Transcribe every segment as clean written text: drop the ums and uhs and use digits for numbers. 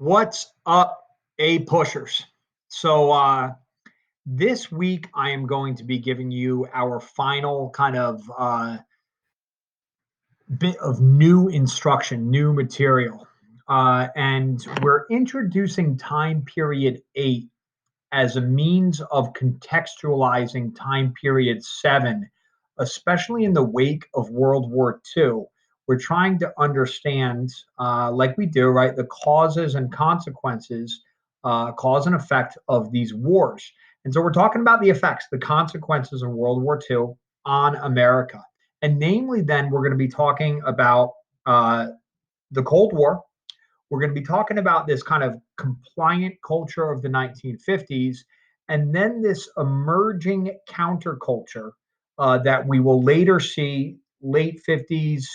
What's up, A pushers? So this week I am going to be giving you our final kind of bit of new instruction, new material. And we're introducing time period 8 as a means of contextualizing time period 7, especially in the wake of World War II. We're trying to understand, like we do, right, the causes and consequences, cause and effect of these wars. And so we're talking about the effects, the consequences of World War II on America. And namely, then we're going to be talking about the Cold War. We're going to be talking about this kind of compliant culture of the 1950s, and then this emerging counterculture that we will later see late 50s,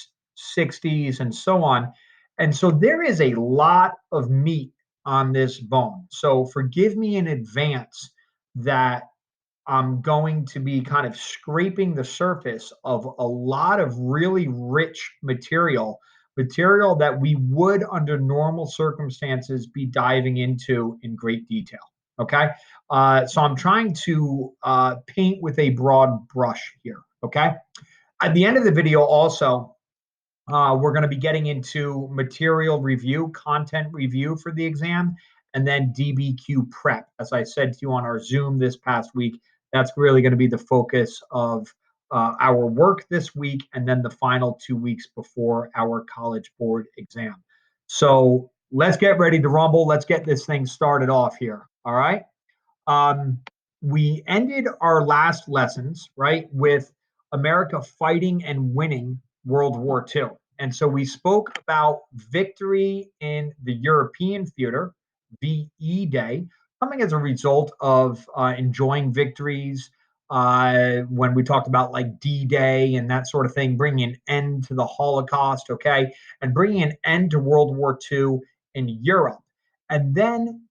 60s, and so on. And so there is a lot of meat on this bone. So forgive me in advance that I'm going to be kind of scraping the surface of a lot of really rich material that we would, under normal circumstances, be diving into in great detail. Okay. So I'm trying to paint with a broad brush here. Okay. At the end of the video, also, we're going to be getting into material review, content review for the exam, and then DBQ prep. As I said to you on our Zoom this past week, that's really going to be the focus of our work this week, and then the final 2 weeks before our College Board exam. So let's get ready to rumble. Let's get this thing started off here. All right. Um, we ended our last lessons, right, with America fighting and winning World War II. And so we spoke about victory in the European theater, VE Day, coming as a result of enjoying victories when we talked about like D Day and that sort of thing, bringing an end to the Holocaust, okay, and bringing an end to World War II in Europe. And then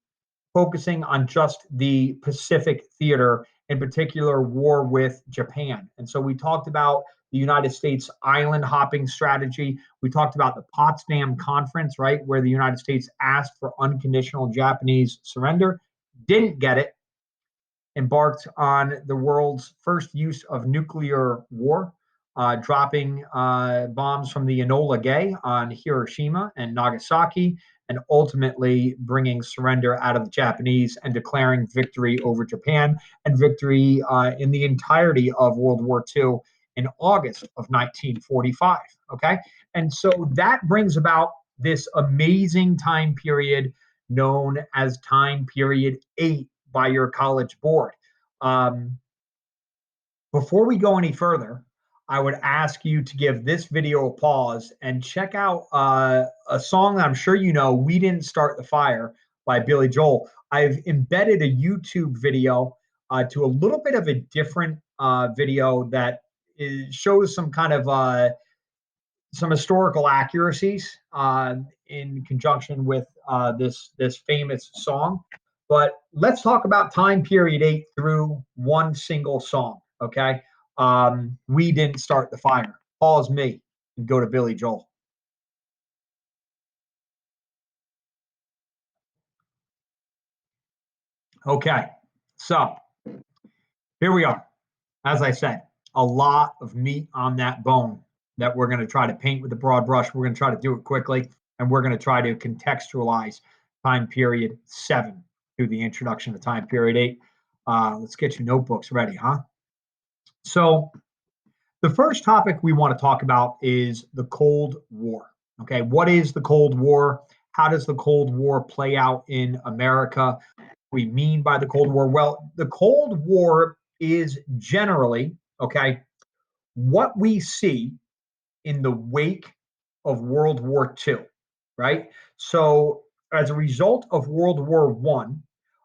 focusing on just the Pacific theater, in particular, war with Japan. And so we talked about the United States island hopping strategy. We talked about the Potsdam Conference, right, where the United States asked for unconditional Japanese surrender, didn't get it, embarked on the world's first use of nuclear war, dropping bombs from the Enola Gay on Hiroshima and Nagasaki, and ultimately bringing surrender out of the Japanese and declaring victory over Japan and victory in the entirety of World War II in August of 1945. Okay. And so that brings about this amazing time period known as time period 8 by your college board. Um, Before we go any further, I would ask you to give this video a pause and check out a song that I'm sure you know, "We Didn't Start the Fire" by Billy Joel. I've embedded a YouTube video to a little bit of a different video that shows some kind of some historical accuracies in conjunction with this famous song. But let's talk about time period 8 through one single song. Okay, we didn't start the fire. Pause me and go to Billy Joel. Okay, so here we are. As I said, a lot of meat on that bone that we're going to try to paint with a broad brush. We're going to try to do it quickly, and we're going to try to contextualize time period 7 through the introduction to time period 8. Let's get your notebooks ready, huh? So, the first topic we want to talk about is the Cold War. Okay, what is the Cold War? How does the Cold War play out in America? We mean by the Cold War? Well, the Cold War is generally, okay, what we see in the wake of World War II, right? So, as a result of World War One,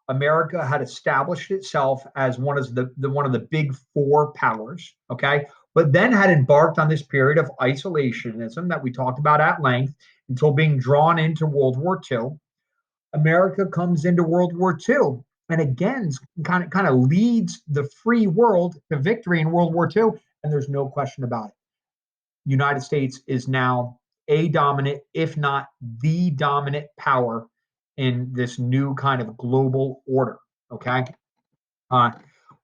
America had established itself as one of the big four powers, okay, but then had embarked on this period of isolationism that we talked about at length until being drawn into World War II. America comes into World War II and again kind of leads the free world to victory in World War II, and there's no question about it. United States is now a dominant, if not the dominant power in this new kind of global order. Okay. Uh,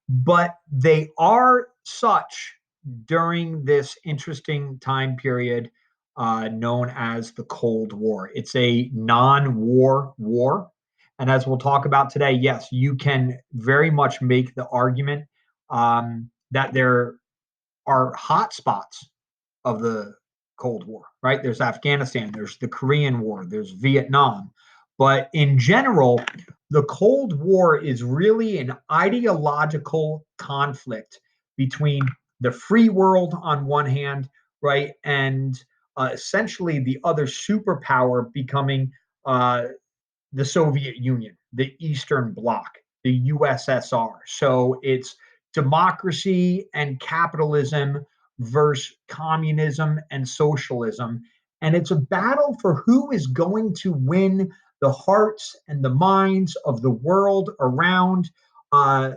but they are such during this interesting time period known as the Cold War. It's a non war war. And as we'll talk about today, yes, you can very much make the argument that there are hot spots of the Cold War, right? There's Afghanistan, there's the Korean War, there's Vietnam. But in general, the Cold War is really an ideological conflict between the free world on one hand, right, and essentially the other superpower becoming the Soviet Union, the Eastern Bloc, the USSR. So it's democracy and capitalism versus communism and socialism. And it's a battle for who is going to win the hearts and the minds of the world around, uh,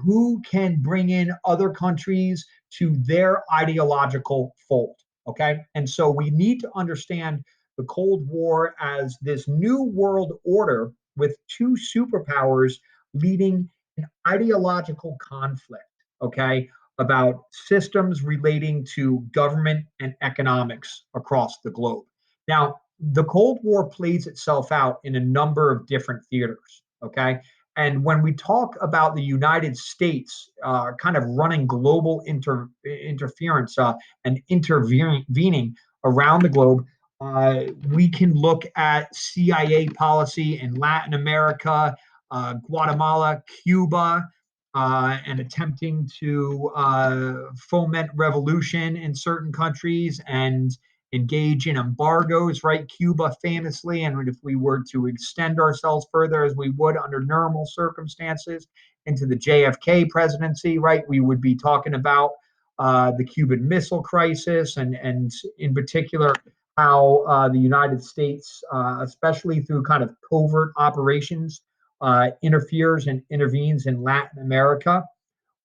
who can bring in other countries to their ideological fold. Okay. And so we need to understand the Cold War as this new world order with two superpowers leading an ideological conflict, okay, about systems relating to government and economics across the globe. Now, the Cold War plays itself out in a number of different theaters, okay? And when we talk about the United States kind of running global interference and intervening around the globe, we can look at CIA policy in Latin America, Guatemala, Cuba, and attempting to foment revolution in certain countries and engage in embargoes, right? Cuba famously, and if we were to extend ourselves further as we would under normal circumstances into the JFK presidency, right, we would be talking about the Cuban Missile Crisis and in particular how the United States, especially through kind of covert operations, interferes and intervenes in Latin America.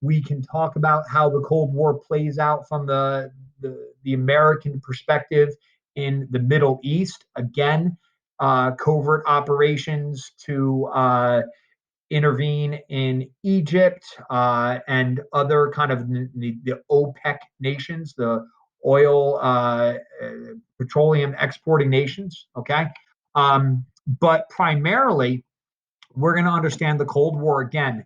We can talk about how the Cold War plays out from the American perspective in the Middle East. Again, covert operations to intervene in Egypt and other kind of the OPEC nations, the oil, petroleum exporting nations. Okay. But primarily, we're going to understand the Cold War again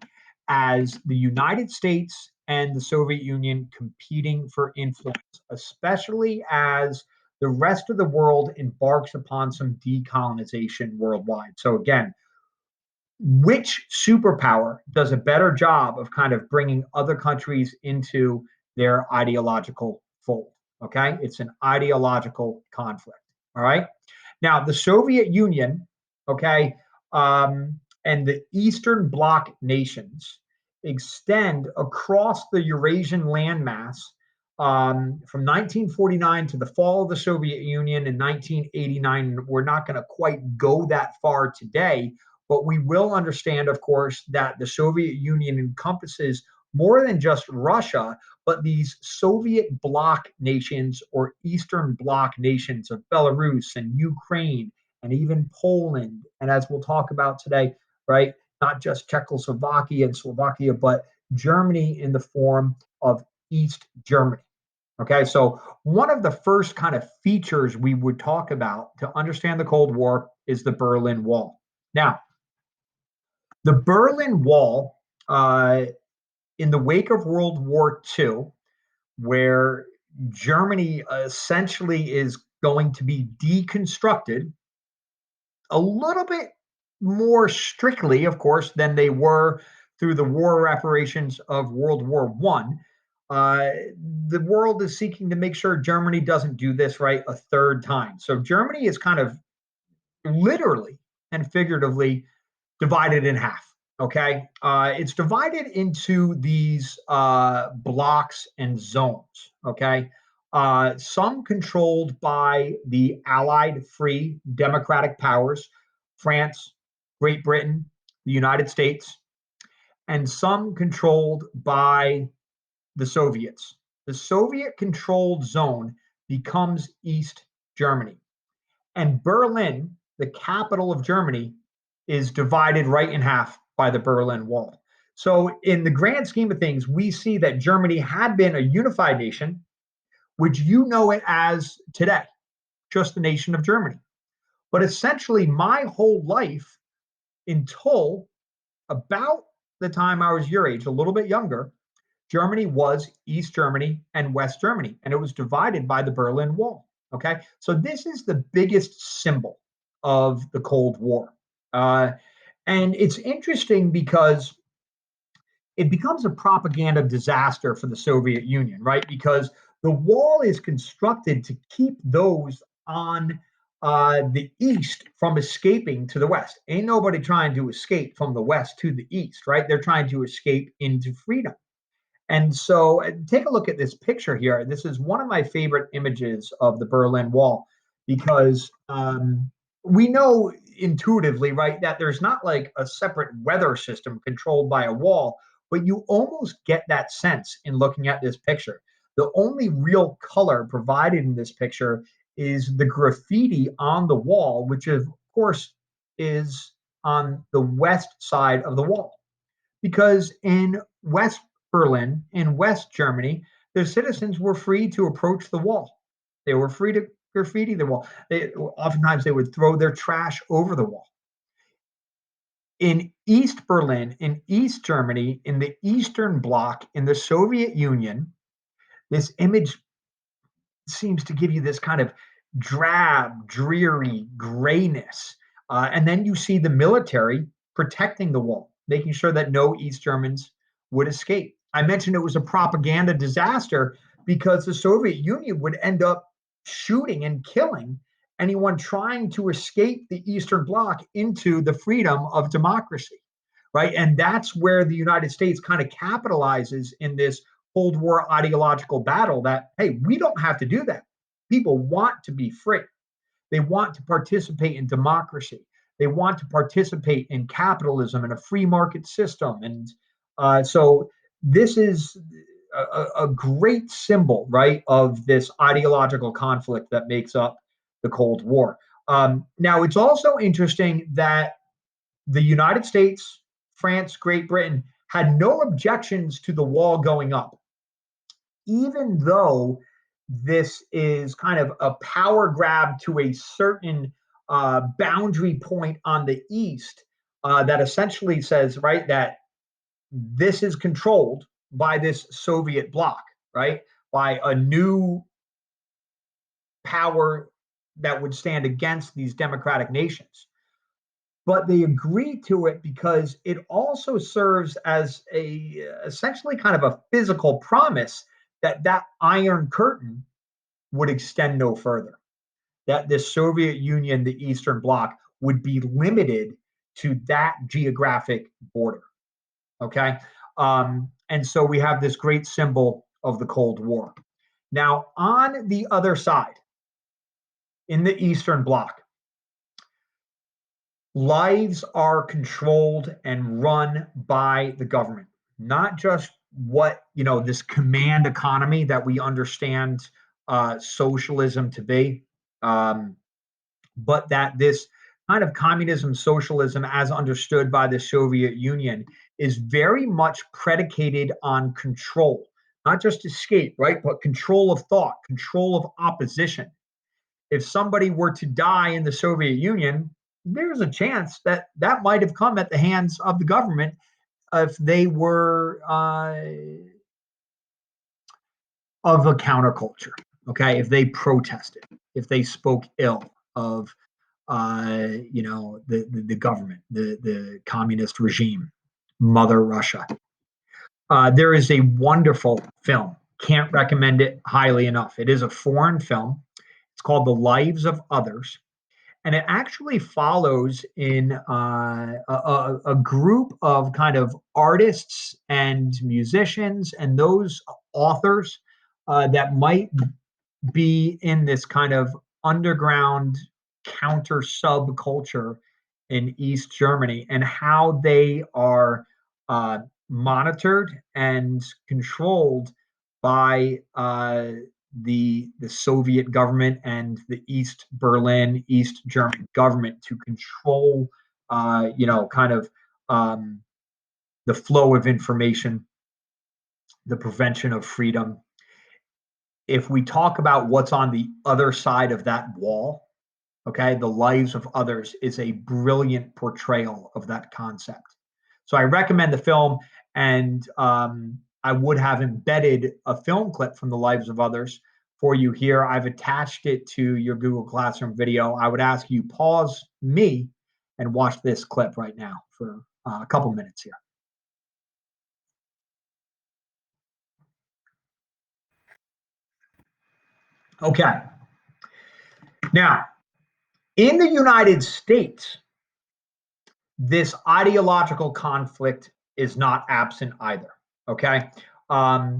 as the United States and the Soviet Union competing for influence, especially as the rest of the world embarks upon some decolonization worldwide. So, again, which superpower does a better job of kind of bringing other countries into their ideological fold? Okay, it's an ideological conflict. All right. Now, the Soviet Union, okay, and the Eastern Bloc nations extend across the Eurasian landmass from 1949 to the fall of the Soviet Union in 1989. We're not going to quite go that far today, but we will understand, of course, that the Soviet Union encompasses more than just Russia, but these Soviet bloc nations or Eastern Bloc nations of Belarus and Ukraine and even Poland. And as we'll talk about today, right, not just Czechoslovakia and Slovakia, but Germany in the form of East Germany. Okay, so one of the first kind of features we would talk about to understand the Cold War is the Berlin Wall. Now, the Berlin Wall, in the wake of World War II, where Germany essentially is going to be deconstructed a little bit more strictly, of course, than they were through the war reparations of World War One. The world is seeking to make sure Germany doesn't do this right a third time. So Germany is kind of literally and figuratively divided in half. Okay, it's divided into these blocks and zones. Okay, some controlled by the Allied free democratic powers, France, Great Britain, the United States, and some controlled by the Soviets. The Soviet controlled zone becomes East Germany. And Berlin, the capital of Germany, is divided right in half by the Berlin Wall. So, in the grand scheme of things, we see that Germany had been a unified nation, which you know it as today, just the nation of Germany. But essentially, my whole life until about the time I was your age, a little bit younger, Germany was East Germany and West Germany, and it was divided by the Berlin Wall. Okay, so this is the biggest symbol of the Cold War. And it's interesting because it becomes a propaganda disaster for the Soviet Union, right? Because the wall is constructed to keep those on the east from escaping to the west. Ain't nobody trying to escape from the west to the east, right? They're trying to escape into freedom. And so take a look at this picture here. This is one of my favorite images of the Berlin Wall because we know intuitively, right, that there's not like a separate weather system controlled by a wall, but you almost get that sense in looking at this picture. The only real color provided in this picture is the graffiti on the wall, which of course is on the west side of the wall because in West Berlin, in West Germany, the citizens were free to approach the wall. They were free to graffiti the wall. Oftentimes they would throw their trash over the wall. In East Berlin, in East Germany, in the Eastern Bloc, in the Soviet Union, this image seems to give you this kind of drab, dreary grayness. And then you see the military protecting the wall, making sure that no East Germans would escape. I mentioned it was a propaganda disaster because the Soviet Union would end up shooting and killing anyone trying to escape the Eastern Bloc into the freedom of democracy, right? And that's where the United States kind of capitalizes in this Cold War ideological battle that, hey, we don't have to do that. People want to be free. They want to participate in democracy. They want to participate in capitalism and a free market system. And so this is a great symbol, right, of this ideological conflict that makes up the Cold War. Now, it's also interesting that the United States, France, Great Britain had no objections to the wall going up, even though this is kind of a power grab to a certain boundary point on the east that essentially says, right, that this is controlled by this Soviet bloc, right, by a new power that would stand against these democratic nations. But they agree to it because it also serves as a essentially kind of a physical promise that that iron curtain would extend no further, that the Soviet Union, the Eastern Bloc, would be limited to that geographic border. Okay. And so we have this great symbol of the Cold War. Now, on the other side, in the Eastern Bloc, lives are controlled and run by the government, not just what, this command economy that we understand socialism to be, but that this kind of communism, socialism, as understood by the Soviet Union, is very much predicated on control, not just escape, right? But control of thought, control of opposition. If somebody were to die in the Soviet Union, there's a chance that that might have come at the hands of the government if they were of a counterculture. Okay, if they protested, if they spoke ill of the government, the communist regime, Mother Russia. There is a wonderful film. Can't recommend it highly enough. It is a foreign film. It's called The Lives of Others. And it actually follows in a group of kind of artists and musicians and those authors that might be in this kind of underground counter subculture in East Germany and how they are monitored and controlled by the Soviet government and the East Berlin, East German government to control kind of um, the flow of information, the prevention of freedom. If we talk about what's on the other side of that wall, okay, the lives of others is a brilliant portrayal of that concept. So I recommend the film, and I would have embedded a film clip from the lives of others for you here. I've attached it to your Google Classroom video. I would ask you pause me and watch this clip right now for a couple minutes here. Okay. Now, in the United States, this ideological conflict is not absent either. Okay. Um,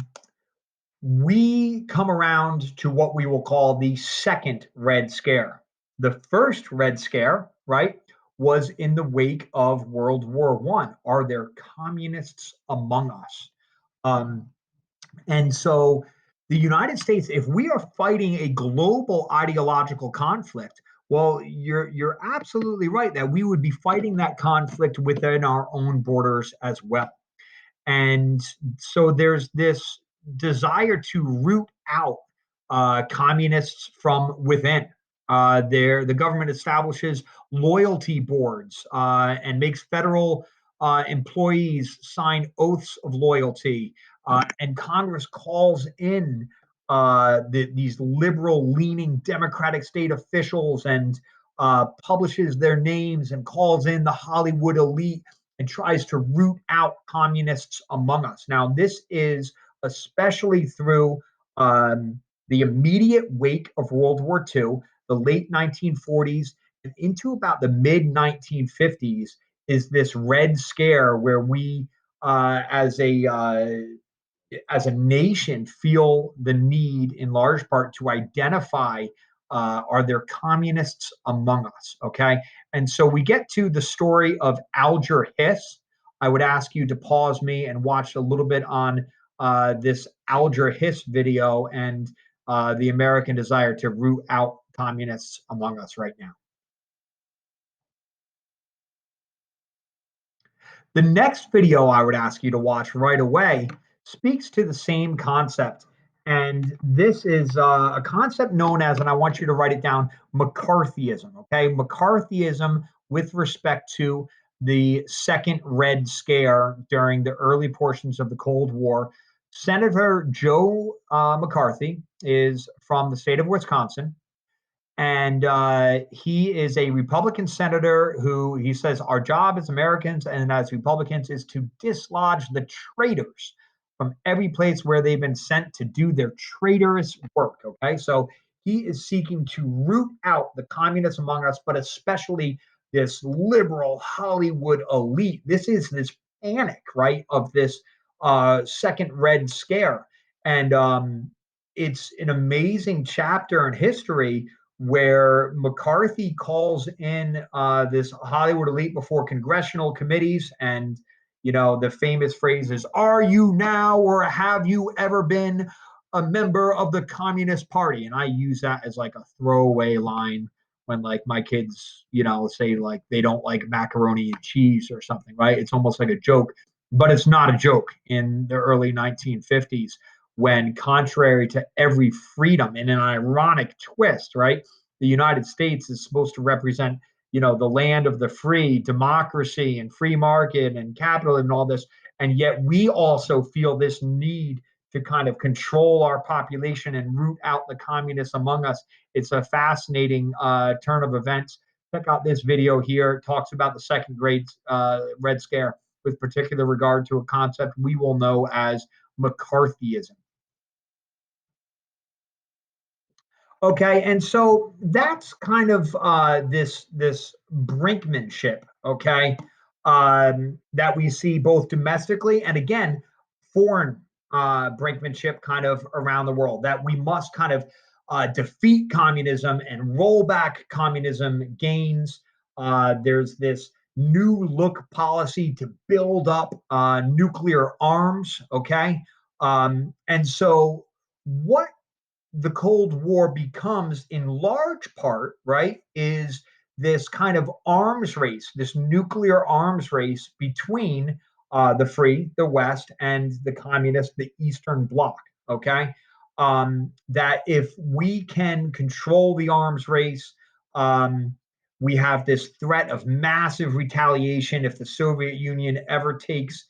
we come around to what we will call the second Red Scare. The first Red Scare, right, was in the wake of World War One. Are there communists among us? Um, and so the United States, if we are fighting a global ideological conflict, well, you're absolutely right that we would be fighting that conflict within our own borders as well. And so there's this desire to root out communists from within. The government establishes loyalty boards and makes federal employees sign oaths of loyalty, and Congress calls in these liberal-leaning Democratic state officials and publishes their names and calls in the Hollywood elite and tries to root out communists among us. Now, this is especially through the immediate wake of World War II, the late 1940s, and into about the mid 1950s, is this Red Scare where we, as a nation, feel the need in large part to identify are there communists among us? Okay. And so we get to the story of Alger Hiss. I would ask you to pause me and watch a little bit on this Alger Hiss video and the American desire to root out communists among us right now. The next video I would ask you to watch right away speaks to the same concept. And this is a concept known as, and I want you to write it down, McCarthyism. Okay. McCarthyism with respect to the second Red Scare during the early portions of the Cold War. Senator Joe McCarthy is from the state of Wisconsin. And he is a Republican senator who he says our job as Americans and as Republicans is to dislodge the traitors from every place where they've been sent to do their traitorous work. Okay, so he is seeking to root out the communists among us, but especially this liberal Hollywood elite. This is this panic, right, of this second Red Scare. And it's an amazing chapter in history where McCarthy calls in this Hollywood elite before congressional committees. And, the famous phrase is, are you now or have you ever been a member of the Communist Party? And I use that as like a throwaway line when like my kids, say like they don't like macaroni and cheese or something, right? It's almost like a joke, but it's not a joke in the early 1950s when, contrary to every freedom, in an ironic twist, right? The United States is supposed to represent, the land of the free, democracy and free market and capitalism and all this. And yet we also feel this need to kind of control our population and root out the communists among us. It's a fascinating turn of events. Check out this video here. It talks about the second great Red Scare with particular regard to a concept we will know as McCarthyism. Okay, and so that's kind of this brinkmanship, okay, that we see both domestically and again foreign brinkmanship kind of around the world. That we must kind of defeat communism and roll back communism gains. There's this new look policy to build up nuclear arms, okay, and so what the Cold War becomes in large part, right, is this kind of arms race, this nuclear arms race between the free, the West, and the communist, the Eastern Bloc. Okay. That if we can control the arms race, we have this threat of massive retaliation if the Soviet Union ever takes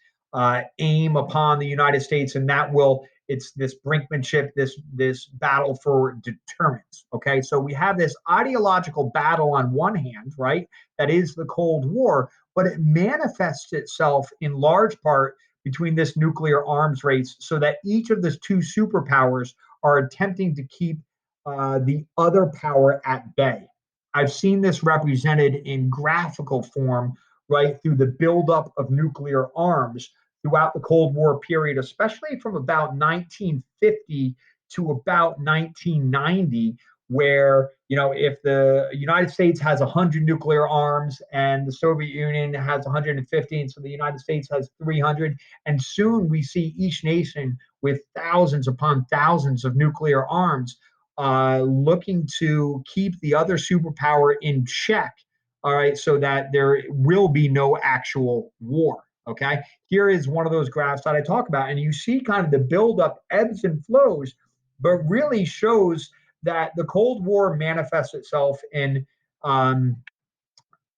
aim upon the United States, and that will it's this brinkmanship, this battle for deterrence. Okay, so we have this ideological battle on one hand, right? That is the Cold War, but it manifests itself in large part between this nuclear arms race, so that each of the two superpowers are attempting to keep the other power at bay. I've seen this represented in graphical form, right, through the buildup of nuclear arms throughout the Cold War period, especially from about 1950 to about 1990, where, if the United States has 100 nuclear arms and the Soviet Union has 115, so the United States has 300, and soon we see each nation with thousands upon thousands of nuclear arms looking to keep the other superpower in check, all right, so that there will be no actual war. Okay, here is one of those graphs that I talk about, and you see kind of the buildup ebbs and flows, but really shows that the Cold War manifests itself in um,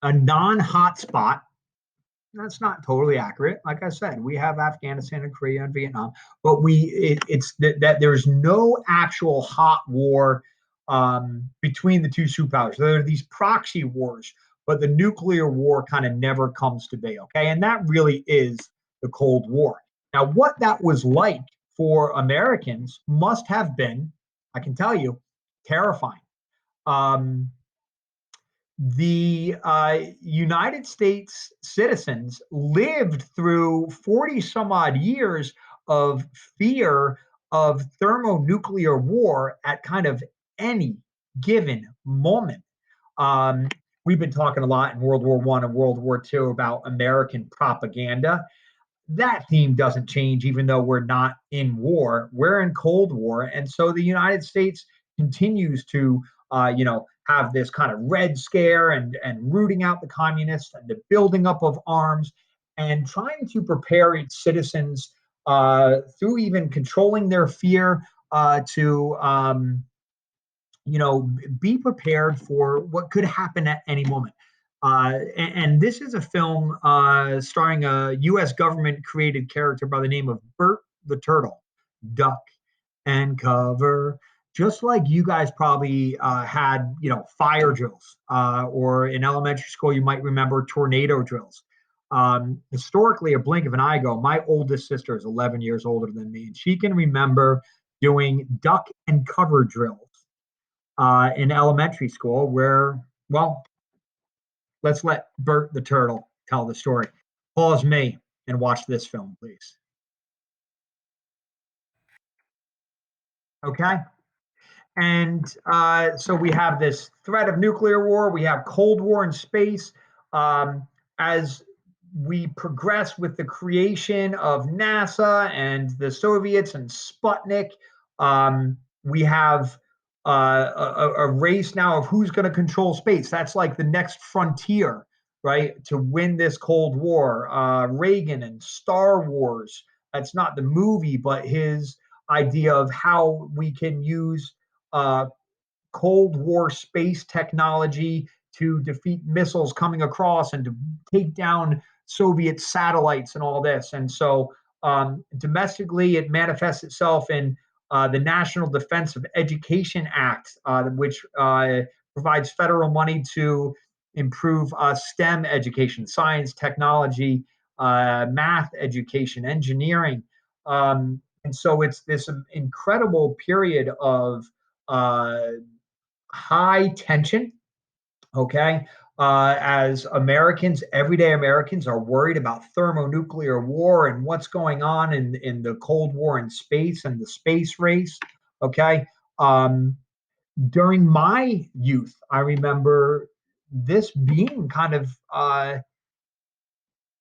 a non-hotspot. That's not totally accurate. Like I said, we have Afghanistan and Korea and Vietnam, but it's that there's no actual hot war between the two superpowers. There are these proxy wars, but the nuclear war kind of never comes to be. Okay, and that really is the Cold War. Now, what that was like for Americans must have been, I can tell you, terrifying. Um, the United States citizens lived through 40 some odd years of fear of thermonuclear war at kind of any given moment. Um, we've been talking a lot in World War I and World War II about American propaganda. That theme doesn't change, even though we're not in war. We're in Cold War, and so the United States continues to, have this kind of Red Scare and rooting out the communists and the building up of arms and trying to prepare its citizens through even controlling their fear to be prepared for what could happen at any moment. And this is a film starring a U.S. government created character by the name of Bert the Turtle. Duck and cover. Just like you guys probably had, fire drills, or in elementary school, you might remember tornado drills. Historically, a blink of an eye ago, my oldest sister is 11 years older than me, and she can remember doing duck and cover drills in elementary school where, well, let's let Bert the Turtle tell the story. Pause me and watch this film, please. Okay. And so we have this threat of nuclear war. We have Cold War in space. As we progress with the creation of NASA and the Soviets and Sputnik, we have a race now of who's going to control space. That's like the next frontier, right? To win this Cold War. Reagan and Star Wars. That's not the movie, but his idea of how we can use uh, Cold War space technology to defeat missiles coming across and to take down Soviet satellites and all this. And so domestically, it manifests itself in the National Defense of Education Act, which provides federal money to improve STEM education, science, technology, math education, engineering. And so it's this incredible period of uh, high tension, okay? As Americans, everyday Americans, are worried about thermonuclear war and what's going on in the Cold War in space and the space race, okay? Um, During my youth, I remember this being kind of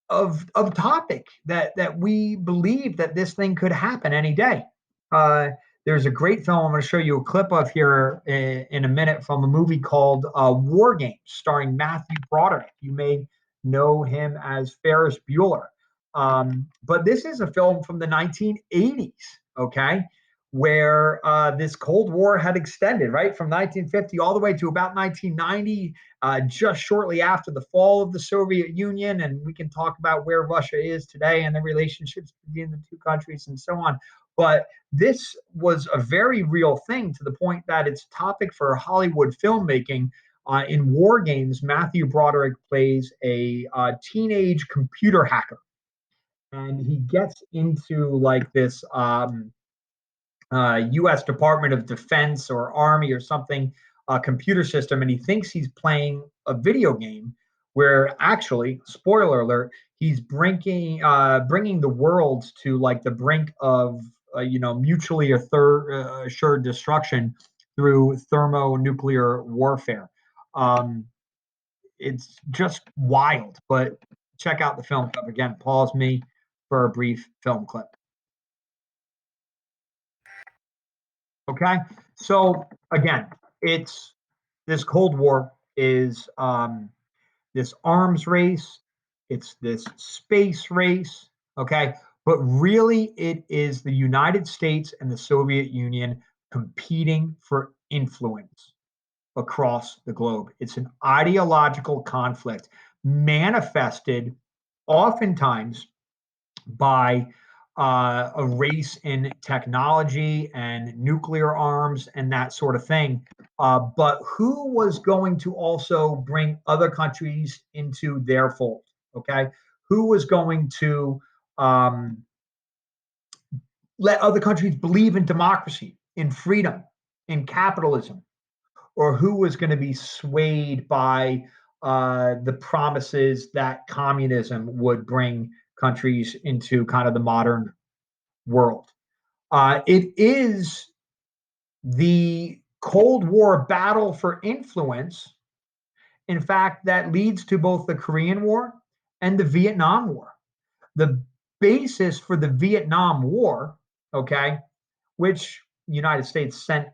topic that we believed that this thing could happen any day. There's a great film I'm going to show you a clip of here in a minute from a movie called War Games, starring Matthew Broderick. You may know him as Ferris Bueller. But this is a film from the 1980s, okay, where this Cold War had extended, right, from 1950 all the way to about 1990, just shortly after the fall of the Soviet Union. And we can talk about where Russia is today and the relationships between the two countries and so on. But this was a very real thing to the point that it's a topic for Hollywood filmmaking. In War Games, Matthew Broderick plays a teenage computer hacker, and he gets into like this U.S. Department of Defense or Army or something computer system, and he thinks he's playing a video game where actually, spoiler alert, he's bringing the world to like the brink of mutually assured destruction through thermonuclear warfare. Um, it's just wild, but check out the film clip again. Pause me for a brief film clip. Okay, so again, it's this Cold War is this arms race, it's this space race, okay, but really it is the United States and the Soviet Union competing for influence across the globe. It's an ideological conflict manifested oftentimes by a race in technology and nuclear arms and that sort of thing. But who was going to also bring other countries into their fold? Okay. Who was going to um, let other countries believe in democracy, in freedom, in capitalism? Or who was going to be swayed by the promises that communism would bring countries into kind of the modern world? It is the Cold War battle for influence, in fact, that leads to both the Korean War and the Vietnam War. The basis for the Vietnam War, okay, which the United States sent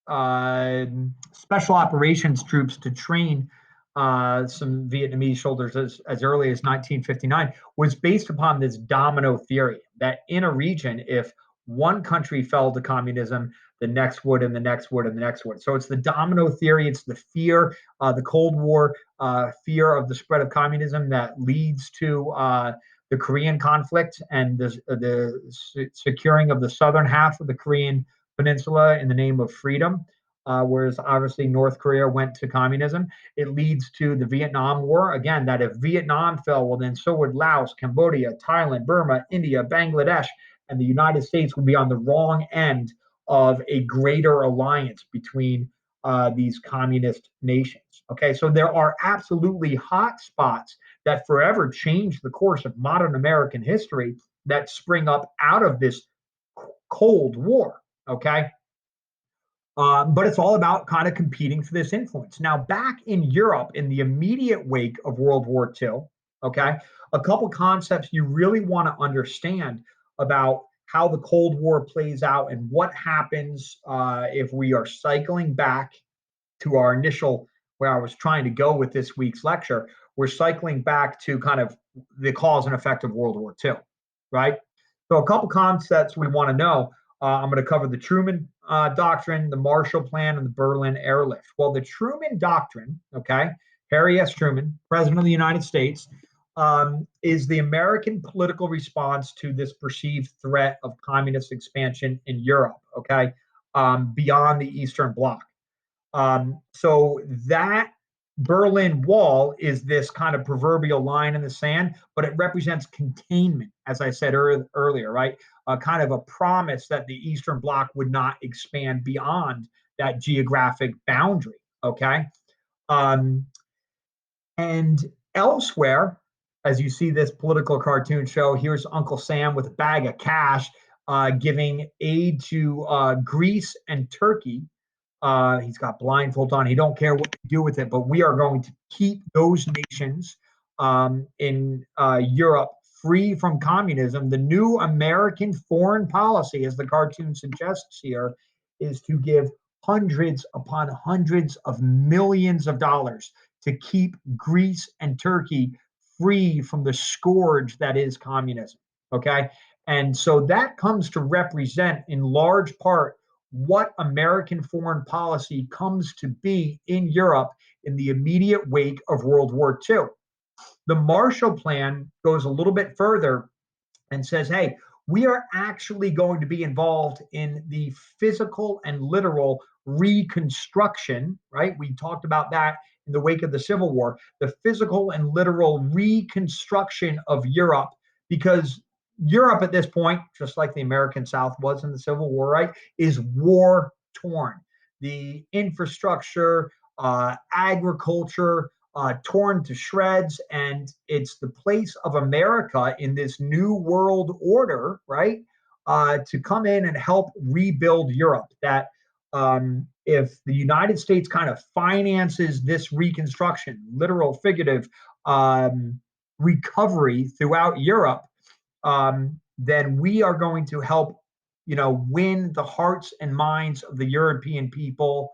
uh, special operations troops to train some Vietnamese soldiers as early as 1959, was based upon this domino theory that in a region, if one country fell to communism, the next would, and the next would, and the next would. So it's the domino theory. It's the fear, the Cold War fear of the spread of communism that leads to the Korean conflict and the securing of the southern half of the Korean peninsula in the name of freedom. Whereas obviously North Korea went to communism. It leads to the Vietnam War. Again, that if Vietnam fell, well, then so would Laos, Cambodia, Thailand, Burma, India, Bangladesh, and the United States would be on the wrong end of a greater alliance between these communist nations. Okay, so there are absolutely hot spots that forever change the course of modern American history that spring up out of this Cold War. Okay, but it's all about kind of competing for this influence. Now, back in Europe, in the immediate wake of World War II, okay, a couple concepts you really want to understand about how the Cold War plays out and what happens if we are cycling back to our initial, where I was trying to go with this week's lecture. We're cycling back to kind of the cause and effect of World War II, right? So, a couple concepts we want to know. I'm going to cover the Truman Doctrine, the Marshall Plan, and the Berlin Airlift. Well, the Truman Doctrine, okay, Harry S. Truman, President of the United States, is the American political response to this perceived threat of communist expansion in Europe, okay, beyond the Eastern Bloc. So that Berlin Wall is this kind of proverbial line in the sand, but it represents containment, as I said earlier, right? Kind of a promise that the Eastern Bloc would not expand beyond that geographic boundary, okay? Um, and elsewhere, as you see this political cartoon show, here's Uncle Sam with a bag of cash giving aid to Greece and Turkey. He's got blindfolds on. He don't care what we do with it, but we are going to keep those nations in Europe free from communism, the new American foreign policy, as the cartoon suggests here, is to give hundreds upon hundreds of millions of dollars to keep Greece and Turkey free from the scourge that is communism. Okay. And so that comes to represent, in large part, what American foreign policy comes to be in Europe in the immediate wake of World War II. The Marshall Plan goes a little bit further and says, hey, we are actually going to be involved in the physical and literal reconstruction, right? We talked about that in the wake of the Civil War, the physical and literal reconstruction of Europe, because Europe at this point, just like the American South was in the Civil War, right, is war torn. The infrastructure, agriculture, torn to shreds, and it's the place of America in this new world order, right, to come in and help rebuild Europe. That if the United States kind of finances this reconstruction, literal, figurative recovery throughout Europe, then we are going to help, win the hearts and minds of the European people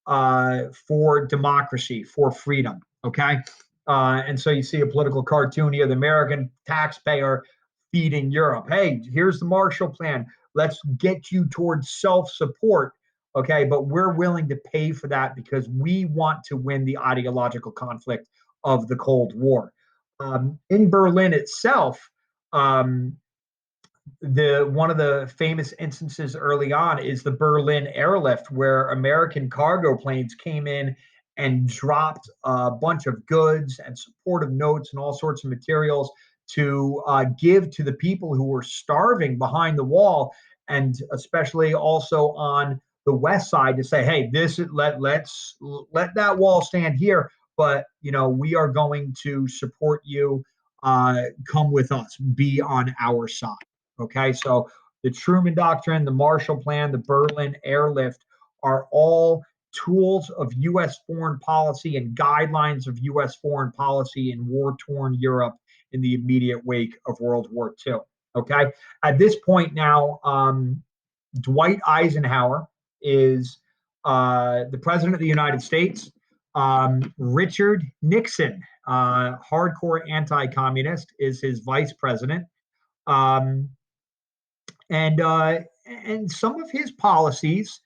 for democracy, for freedom. Okay. And so you see a political cartoon here, the American taxpayer feeding Europe. Hey, here's the Marshall Plan. Let's get you towards self support. Okay. But we're willing to pay for that because we want to win the ideological conflict of the Cold War. In Berlin itself, um, the one of the famous instances early on is the Berlin airlift, where American cargo planes came in and dropped a bunch of goods and supportive notes and all sorts of materials to give to the people who were starving behind the wall, and especially also on the west side to say, hey, this is, let that wall stand here, but we are going to support you. Come with us, be on our side. Okay, so the Truman Doctrine, the Marshall Plan, the Berlin Airlift are all tools of U.S. foreign policy and guidelines of U.S. foreign policy in war torn Europe in the immediate wake of World War II. Okay, at this point now, Dwight Eisenhower is the president of the United States. Richard Nixon, hardcore anti communist, is his vice president. Um, and some of his policies,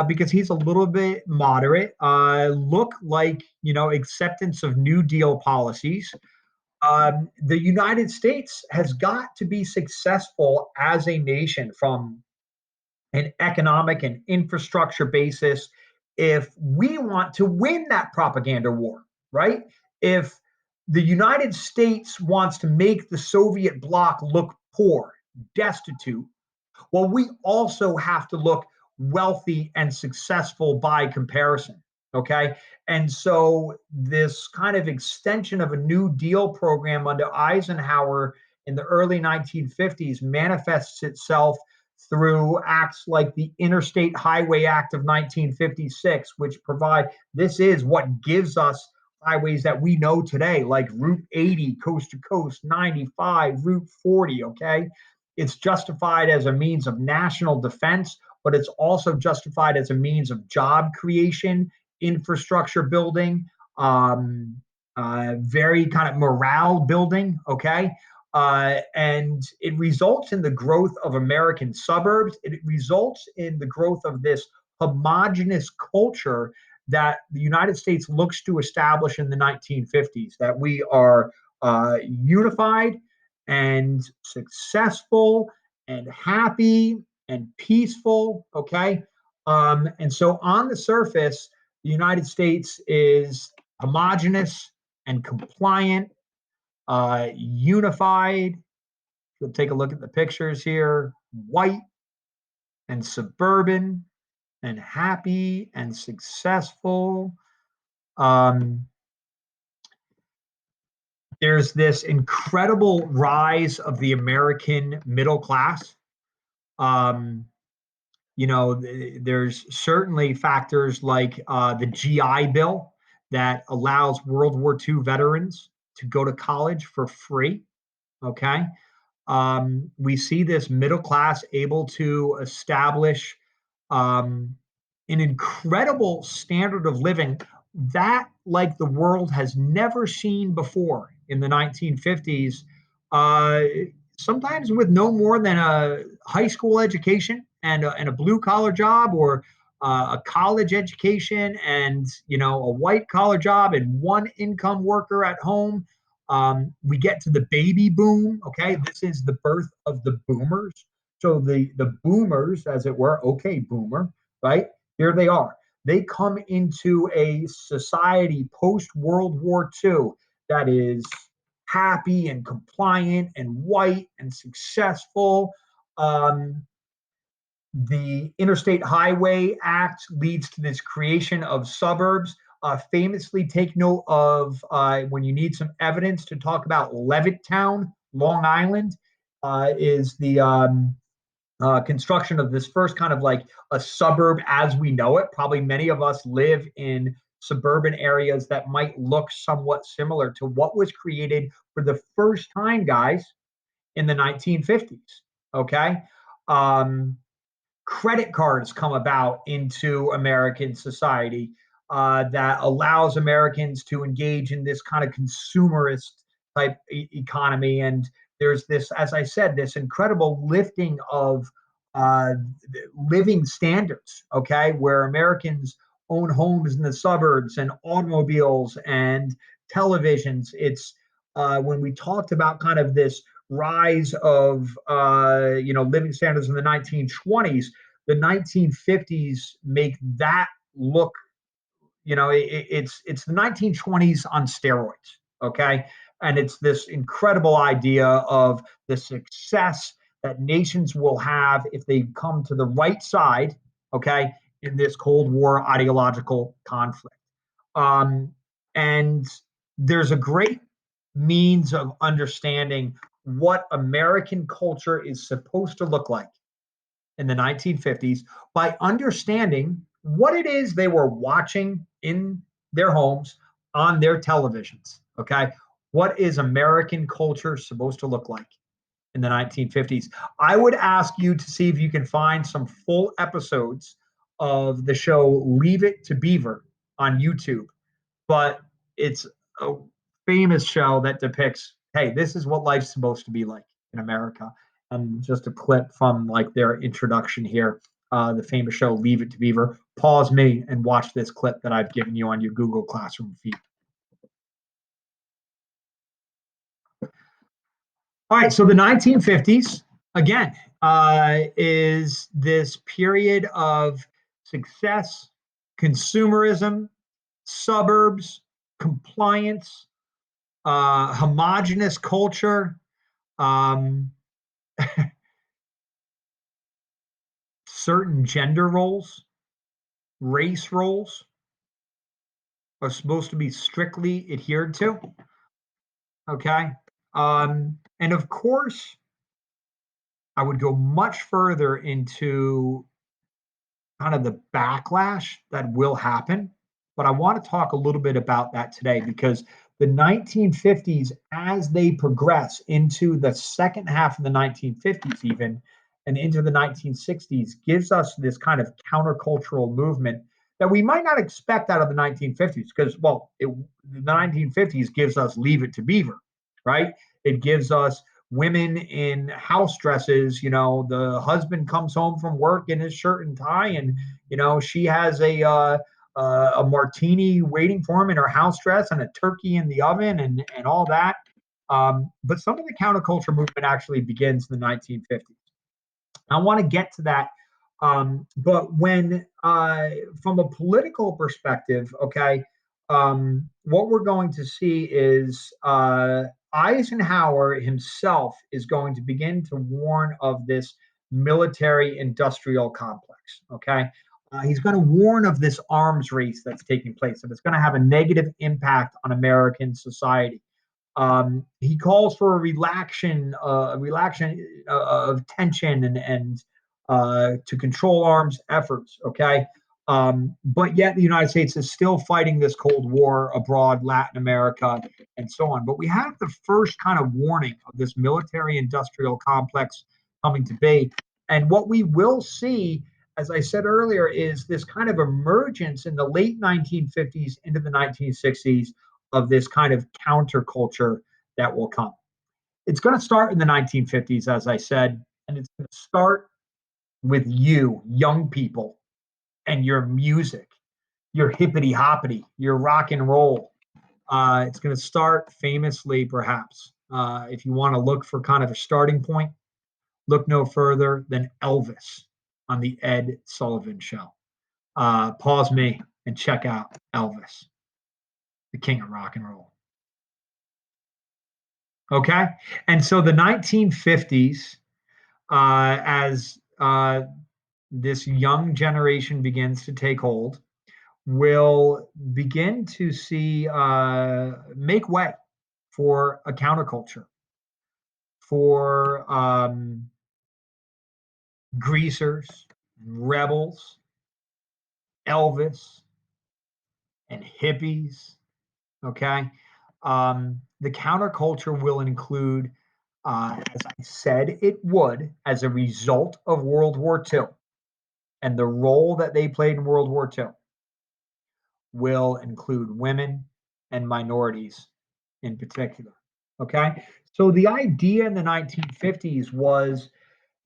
because he's a little bit moderate, look like acceptance of New Deal policies. The United States has got to be successful as a nation from an economic and infrastructure basis if we want to win that propaganda war, right? If the United States wants to make the Soviet bloc look poor, destitute, well, we also have to look wealthy and successful by comparison. Okay. And so this kind of extension of a New Deal program under Eisenhower in the early 1950s manifests itself through acts like the Interstate Highway Act of 1956, which provide this is what gives us highways that we know today, like Route 80, coast to coast, 95, Route 40. Okay. It's justified as a means of national defense, but it's also justified as a means of job creation, infrastructure building, very kind of morale building. Okay. And it results in the growth of American suburbs. It results in the growth of this homogenous culture that the United States looks to establish in the 1950s, that we are unified and successful and happy and peaceful. Okay. And so on the surface, the United States is homogenous and compliant, unified. You'll take a look at the pictures here, white and suburban and happy and successful. Um, there's this incredible rise of the American middle class. Um, there's certainly factors like the GI Bill that allows World War II veterans to go to college for free. Okay. We see this middle class able to establish um, an incredible standard of living that, like, the world has never seen before in the 1950s. Uh, Sometimes with no more than a high school education and a blue collar job, or a college education and a white collar job and one income worker at home. We get to the baby boom. Okay, this is the birth of the boomers. So the boomers, as it were, okay, boomer, right? Here they are. They come into a society post World War II that is happy and compliant and white and successful. Um, the Interstate Highway Act leads to this creation of suburbs. Famously, take note of when you need some evidence to talk about Levittown, Long Island, is the construction of this first kind of like a suburb as we know it. Probably many of us live in suburban areas that might look somewhat similar to what was created for the first time, guys, in the 1950s. Okay. Um, Credit cards come about into American society that allows Americans to engage in this kind of consumerist type economy. And there's this, as I said, this incredible lifting of uh, living standards, okay, where Americans own homes in the suburbs and automobiles and televisions. It's when we talked about kind of this rise of living standards in the 1920s, the 1950s make that look, it's the 1920s on steroids. Okay, and it's this incredible idea of the success that nations will have if they come to the right side, okay, in this Cold War ideological conflict. um, and there's a great means of understanding what American culture is supposed to look like in the 1950s by understanding what it is they were watching in their homes on their televisions. Okay. What is American culture supposed to look like in the 1950s? I would ask you to see if you can find some full episodes of the show Leave It to Beaver on YouTube, but it's a famous show that depicts, hey, this is what life's supposed to be like in America. And just a clip from like their introduction here, the famous show Leave It to Beaver. Pause me and watch this clip that I've given you on your Google Classroom feed. All right, so the 1950s, again, is this period of success, consumerism, suburbs, compliance, homogenous culture. Um, Certain gender roles, race roles are supposed to be strictly adhered to. Okay. And of course, I would go much further into kind of the backlash that will happen. But I want to talk a little bit about that today because the 1950s, as they progress into the second half of the 1950s, even and into the 1960s, gives us this kind of countercultural movement that we might not expect out of the 1950s because, well, the 1950s gives us Leave It to Beaver, right? It gives us women in house dresses. The husband comes home from work in his shirt and tie, and she has a martini waiting for him in her house dress and a turkey in the oven and all that. But some of the counterculture movement actually begins in the 1950s. I want to get to that. But when, from a political perspective, okay, what we're going to see is Eisenhower himself is going to begin to warn of this military industrial complex. Okay. He's going to warn of this arms race that's taking place, and it's going to have a negative impact on American society. He calls for a relaxation of tension and to control arms efforts. Okay, But yet the United States is still fighting this Cold War abroad, Latin America, and so on. But we have the first kind of warning of this military industrial complex coming to be. And what we will see, as I said earlier, is this kind of emergence in the late 1950s into the 1960s of this kind of counterculture that will come. It's going to start in the 1950s, as I said, and it's going to start with you, young people, and your music, your hippity hoppity, your rock and roll. It's going to start famously, perhaps. If you want to look for kind of a starting point, look no further than Elvis on the Ed Sullivan Show. Pause me and check out Elvis, the king of rock and roll. Okay, and so the 1950s, as this young generation begins to take hold, will begin to see make way for a counterculture, for greasers, rebels, Elvis, and hippies. Okay, the counterculture will include, as I said, it would as a result of World War II and the role that they played in World War II will include women and minorities in particular. Okay. So the idea in the 1950s was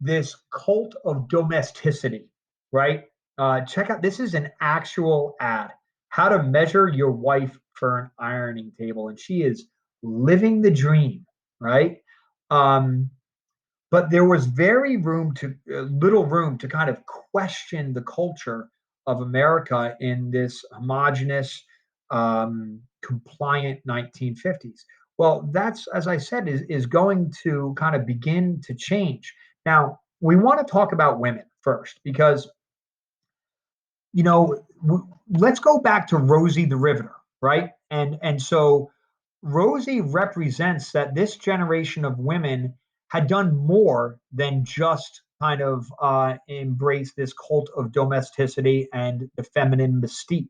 this cult of domesticity, right? Check out this is an actual ad how to measure your wife for an ironing table. And she is living the dream, right? Um, but there was very little room to kind of question the culture of America in this homogenous, compliant 1950s. Well, that's, as I said, is going to kind of begin to change. Now, we want to talk about women first because, you know, let's go back to Rosie the Riveter, right? And so Rosie represents that this generation of women had done more than just kind of embrace this cult of domesticity and the feminine mystique.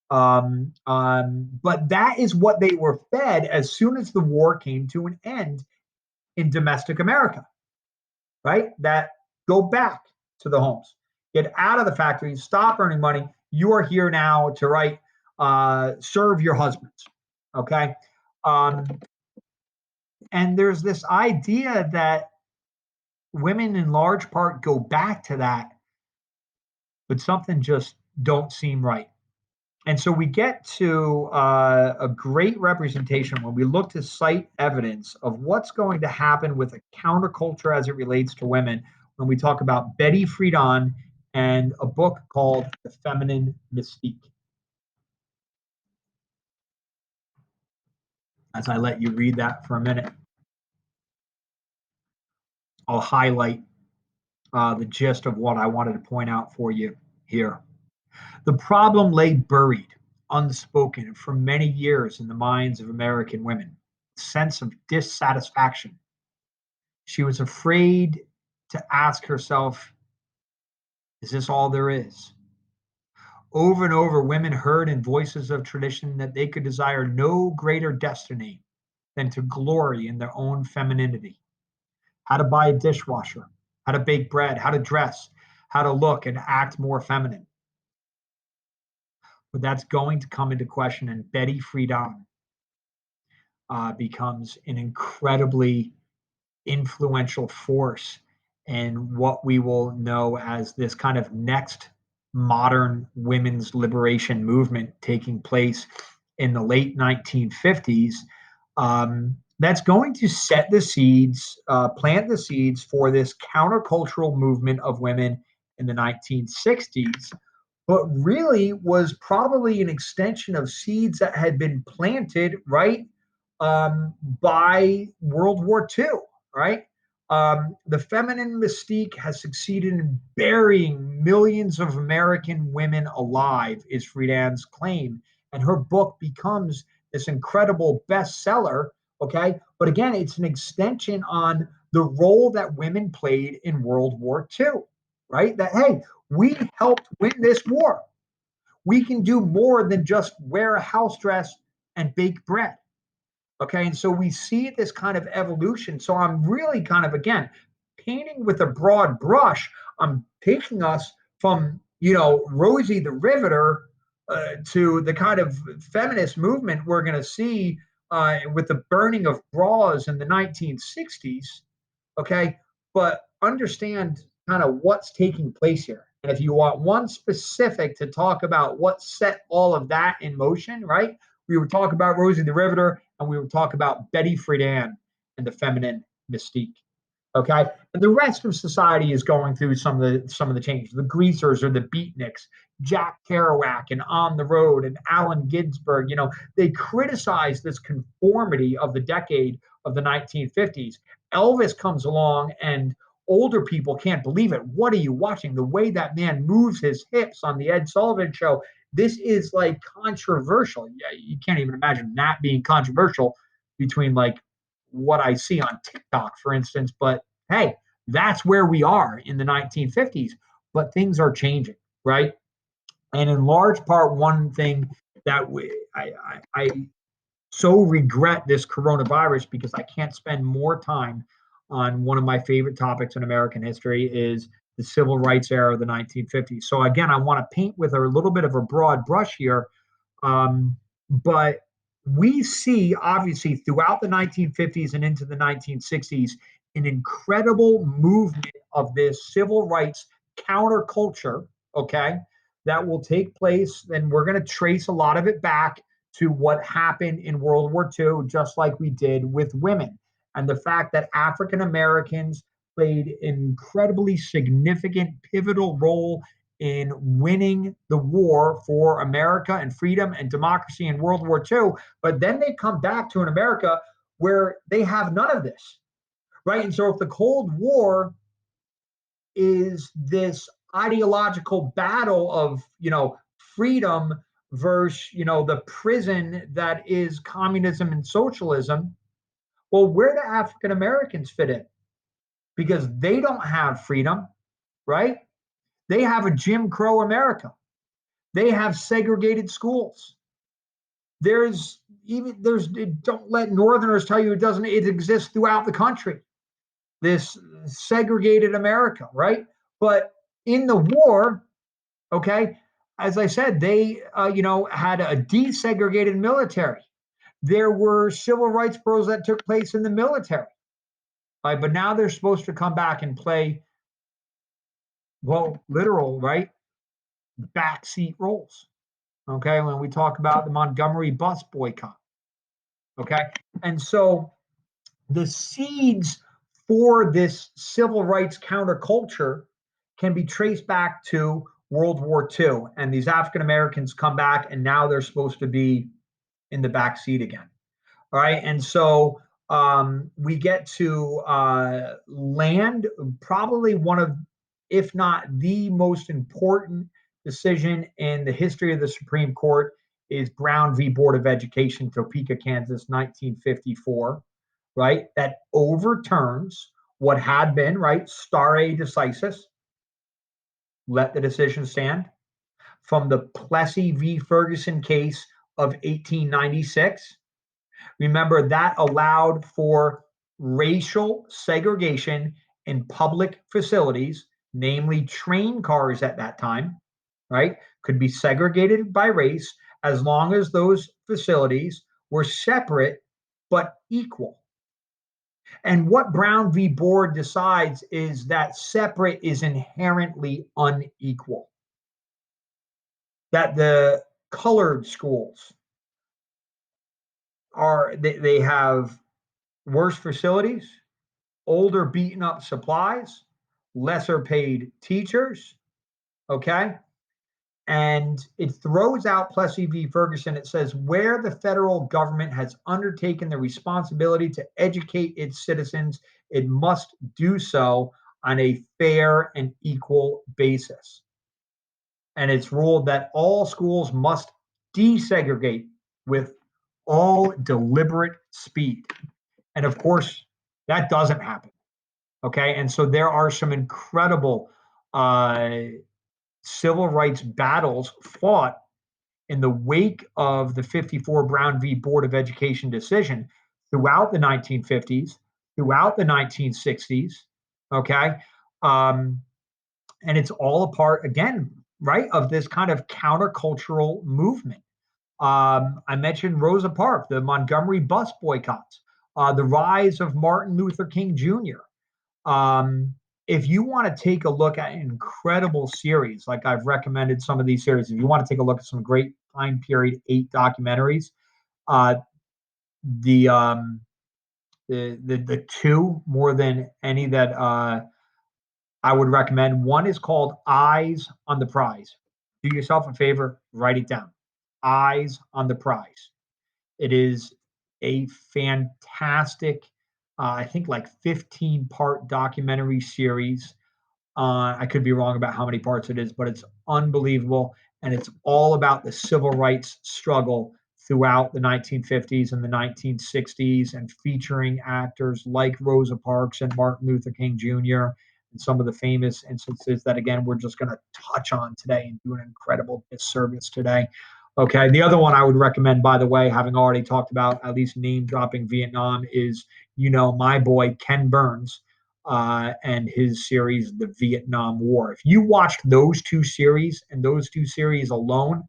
But that is what they were fed as soon as the war came to an end in domestic America, right? That go back to the homes, get out of the factories, stop earning money. You are here now to serve your husbands, okay? Um, and there's this idea that women in large part go back to that, but something just don't seem right. And so we get to a great representation when we look to cite evidence of what's going to happen with a counterculture as it relates to women when we talk about Betty Friedan and a book called The Feminine Mystique. As I let you read that for a minute, I'll highlight the gist of what I wanted to point out for you here. The problem lay buried, unspoken for many years in the minds of American women. A sense of dissatisfaction. She was afraid to ask herself, is this all there is? Over and over, women heard in voices of tradition that they could desire no greater destiny than to glory in their own femininity. How to buy a dishwasher, how to bake bread, how to dress, how to look and act more feminine. But that's going to come into question, and Betty Friedan becomes an incredibly influential force in what we will know as this kind of next modern women's liberation movement taking place in the late 1950s. That's going to set the seeds, plant the seeds for this countercultural movement of women in the 1960s, but really was probably an extension of seeds that had been planted, right, by World War II, right? The feminine mystique has succeeded in burying millions of American women alive, is Friedan's claim. And her book becomes this incredible bestseller, okay? But again, it's an extension on the role that women played in World War II, right? That, hey, we helped win this war. We can do more than just wear a house dress and bake bread. Okay. And so we see this kind of evolution. So I'm really kind of, again, painting with a broad brush. I'm taking us from, Rosie the Riveter to the kind of feminist movement we're going to see with the burning of bras in the 1960s. Okay. But understand kind of what's taking place here. And if you want one specific to talk about what set all of that in motion, right? We would talk about Rosie the Riveter, and we would talk about Betty Friedan and the feminine mystique. Okay, and the rest of society is going through some of the changes. The Greasers or the Beatniks, Jack Kerouac, and On the Road, and Allen Ginsberg. They criticize this conformity of the decade of the 1950s. Elvis comes along, and older people can't believe it. What are you watching? The way that man moves his hips on the Ed Sullivan Show. This is like controversial. Yeah, you can't even imagine that being controversial between like what I see on TikTok, for instance. But hey, that's where we are in the 1950s. But things are changing, right? And in large part, one thing that I so regret this coronavirus because I can't spend more time on one of my favorite topics in American history is the civil rights era of the 1950s. So again, I want to paint with a little bit of a broad brush here, but we see obviously throughout the 1950s and into the 1960s an incredible movement of this civil rights counterculture, okay, that will take place. And we're going to trace a lot of it back to what happened in World War II, just like we did with women. And the fact that African Americans played an incredibly significant, pivotal role in winning the war for America and freedom and democracy in World War II. But then they come back to an America where they have none of this, right? And so if the Cold War is this ideological battle of, freedom versus, the prison that is communism and socialism, well, where do African Americans fit in? Because they don't have freedom, right? They have a Jim Crow America. They have segregated schools. There's don't let Northerners tell you it exists throughout the country. This segregated America, right? But in the war, okay, as I said, they had a desegregated military. There were civil rights pros that took place in the military, right? But now they're supposed to come back and play, well, literal, right, backseat roles. Okay, when we talk about the Montgomery bus boycott. Okay, and so the seeds for this civil rights counterculture can be traced back to World War II. And these African Americans come back, and now they're supposed to be in the back seat again. All right. And so we get to land probably one of, if not the most important decision in the history of the Supreme Court is Brown v. Board of Education, Topeka, Kansas, 1954, right? That overturns what had been, right, stare decisis, let the decision stand, from the Plessy v. Ferguson case of 1896. Remember, that allowed for racial segregation in public facilities, namely train cars at that time, right? Could be segregated by race as long as those facilities were separate but equal. And what Brown v. Board decides is that separate is inherently unequal. That the colored schools they have worse facilities, older beaten up supplies, lesser paid teachers, okay? And it throws out Plessy v. Ferguson. It says, where the federal government has undertaken the responsibility to educate its citizens, it must do so on a fair and equal basis. And it's ruled that all schools must desegregate with all deliberate speed. And of course, that doesn't happen. Okay. And so there are some incredible civil rights battles fought in the wake of the 54 Brown v. Board of Education decision throughout the 1950s, throughout the 1960s, okay? Um, and it's all a part, again, right, of this kind of countercultural movement. I mentioned Rosa Parks, the Montgomery bus boycotts, the rise of Martin Luther King Jr. Um, if you want to take a look at an incredible series, like I've recommended some of these series, if you want to take a look at some great time period 8 documentaries, uh, the, the two more than any that I would recommend. One is called Eyes on the Prize. Do yourself a favor, write it down. Eyes on the Prize. It is a fantastic, I think like 15-part documentary series. I could be wrong about how many parts it is, but it's unbelievable. And it's all about the civil rights struggle throughout the 1950s and the 1960s, and featuring actors like Rosa Parks and Martin Luther King Jr., and some of the famous instances that, again, we're just going to touch on today and do an incredible disservice today. Okay. The other one I would recommend, by the way, having already talked about at least name dropping Vietnam, is, my boy, Ken Burns, and his series, The Vietnam War. If you watched those two series and those two series alone,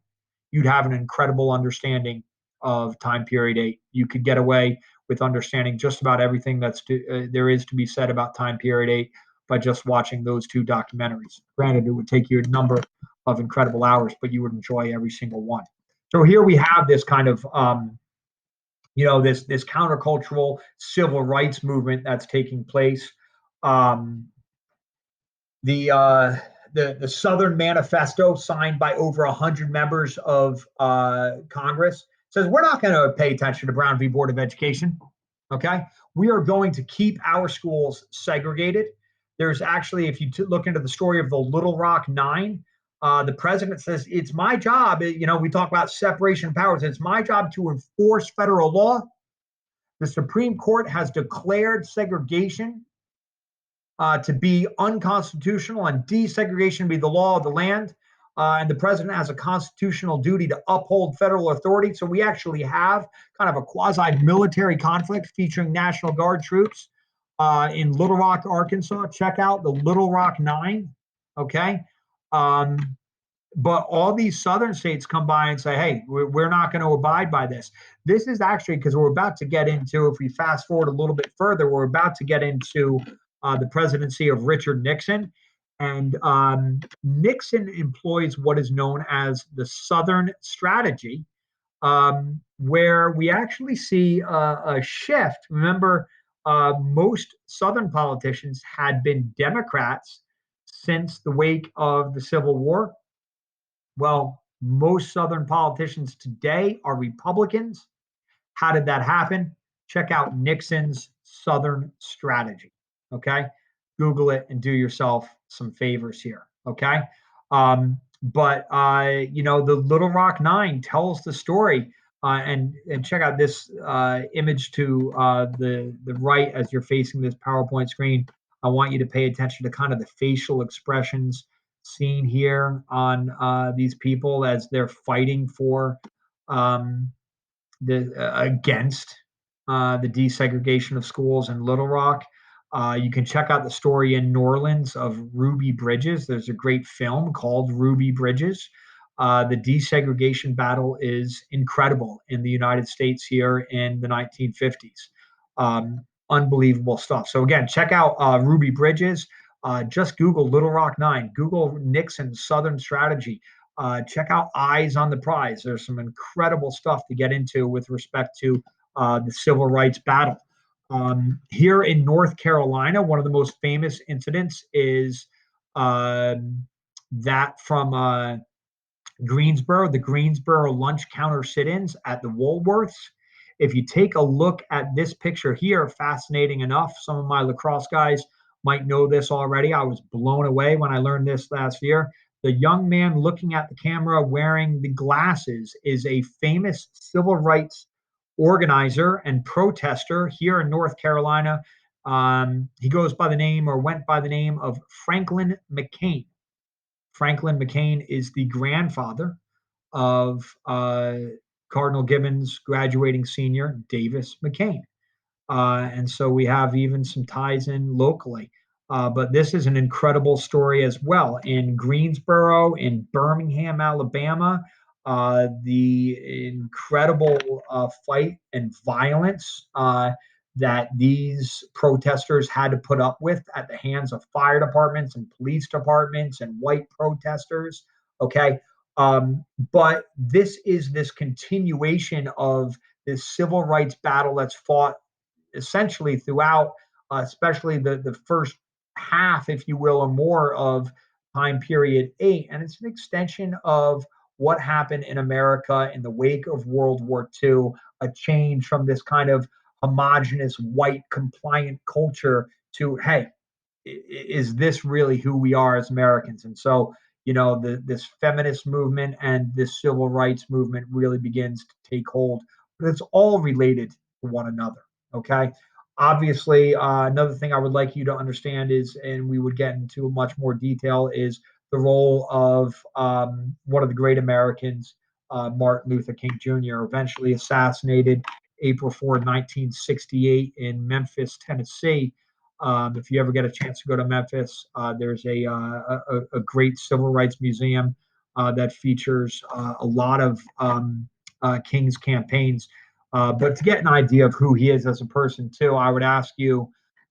you'd have an incredible understanding of time period 8. You could get away with understanding just about everything there is to be said about time period 8 by just watching those two documentaries. Granted, it would take you a number of incredible hours, but you would enjoy every single one. So here we have this kind of this countercultural civil rights movement that's taking place. Um, the uh, the Southern Manifesto, signed by over 100 members of Congress, says we're not going to pay attention to Brown v. Board of Education. Okay, we are going to keep our schools segregated. There's actually, if you look into the story of the Little Rock Nine, the president says it's my job. We talk about separation of powers. It's my job to enforce federal law. The Supreme Court has declared segregation to be unconstitutional and desegregation to be the law of the land. And the president has a constitutional duty to uphold federal authority. So we actually have kind of a quasi military conflict featuring National Guard troops in Little Rock, Arkansas. Check out the Little Rock Nine. Okay. Um, but all these southern states come by and say, hey, we're not going to abide by this. This is actually, because we're about to get into, if we fast forward a little bit further, we're about to get into the presidency of Richard Nixon. And Nixon employs what is known as the Southern Strategy, where we actually see a shift. Remember, most Southern politicians had been Democrats since the wake of the Civil War. Well, most Southern politicians today are Republicans. How did that happen? Check out Nixon's Southern Strategy. Okay. Google it and do yourself some favors here. Okay. But the Little Rock Nine tells the story. And check out this image to the right as you're facing this PowerPoint screen. I want you to pay attention to kind of the facial expressions seen here on these people as they're fighting for um, against the desegregation of schools in Little Rock. You can check out the story in New Orleans of Ruby Bridges. There's a great film called Ruby Bridges. The desegregation battle is incredible in the United States here in the 1950s. Unbelievable stuff. So again, check out Ruby Bridges. Just Google Little Rock Nine. Google Nixon Southern Strategy. Check out Eyes on the Prize. There's some incredible stuff to get into with respect to the civil rights battle. Here in North Carolina, one of the most famous incidents is that from Greensboro, the Greensboro lunch counter sit-ins at the Woolworths. If you take a look at this picture here, fascinating enough, some of my lacrosse guys might know this already. I was blown away when I learned this last year. The young man looking at the camera wearing the glasses is a famous civil rights organizer and protester here in North Carolina. He goes by the name, or went by the name, of Franklin McCain. Franklin McCain is the grandfather of Cardinal Gibbons' graduating senior, Davis McCain. And so we have even some ties in locally. But this is an incredible story as well. In Greensboro, in Birmingham, Alabama, the incredible fight and violence that these protesters had to put up with at the hands of fire departments and police departments and white protesters. Okay. But this is this continuation of this civil rights battle that's fought essentially throughout, especially the first half, if you will, or more of time period 8. And it's an extension of what happened in America in the wake of World War II, a change from this kind of homogenous white compliant culture to, hey, is this really who we are as Americans? And so, this feminist movement and this civil rights movement really begins to take hold, but it's all related to one another. Okay. Obviously, another thing I would like you to understand is, and we would get into much more detail, is the role of one of the great Americans, Martin Luther King Jr., eventually assassinated April 4, 1968, in Memphis, Tennessee. If you ever get a chance to go to Memphis, there's a great civil rights museum that features a lot of King's campaigns. But to get an idea of who he is as a person, too, I would ask you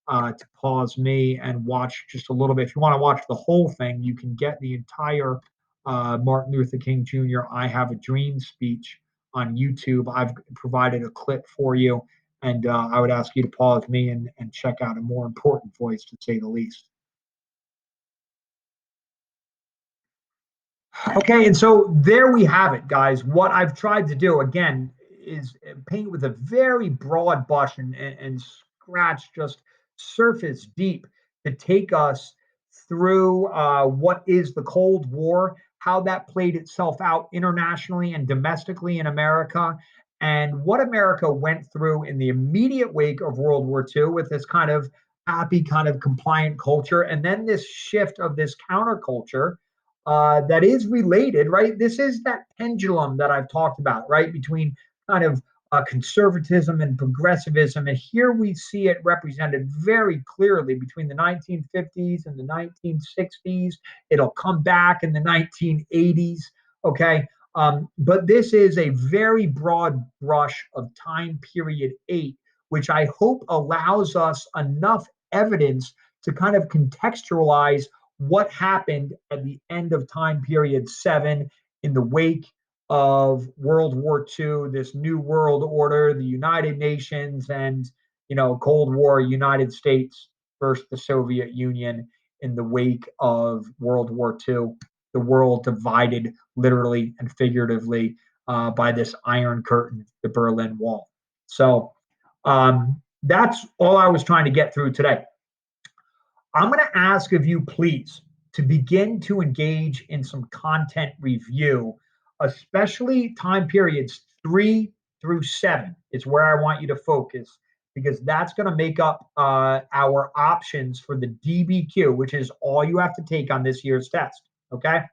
to pause me and watch just a little bit. If you want to watch the whole thing, you can get the entire Martin Luther King Jr. I Have a Dream speech on YouTube. I've provided a clip for you, and I would ask you to pause me and check out a more important voice, to say the least. Okay, and so there we have it, guys. What I've tried to do again is paint with a very broad brush and scratch just surface deep to take us through what is the Cold War, how that played itself out internationally and domestically in America, and what America went through in the immediate wake of World War II with this kind of happy, kind of compliant culture, and then this shift of this counterculture that is related, right? This is that pendulum that I've talked about, right? Between kind of conservatism and progressivism. And here we see it represented very clearly between the 1950s and the 1960s. It'll come back in the 1980s. Okay. But this is a very broad brush of time period 8, which I hope allows us enough evidence to kind of contextualize what happened at the end of time period 7 in the wake of World War II, this new world order, the United Nations, and Cold War, United States versus the Soviet Union in the wake of World War II. The world divided literally and figuratively by this Iron Curtain, the Berlin Wall. So that's all I was trying to get through today. I'm going to ask of you, please, to begin to engage in some content review, especially time periods 3 through 7 is where I want you to focus, because that's going to make up our options for the DBQ, which is all you have to take on this year's test. Okay.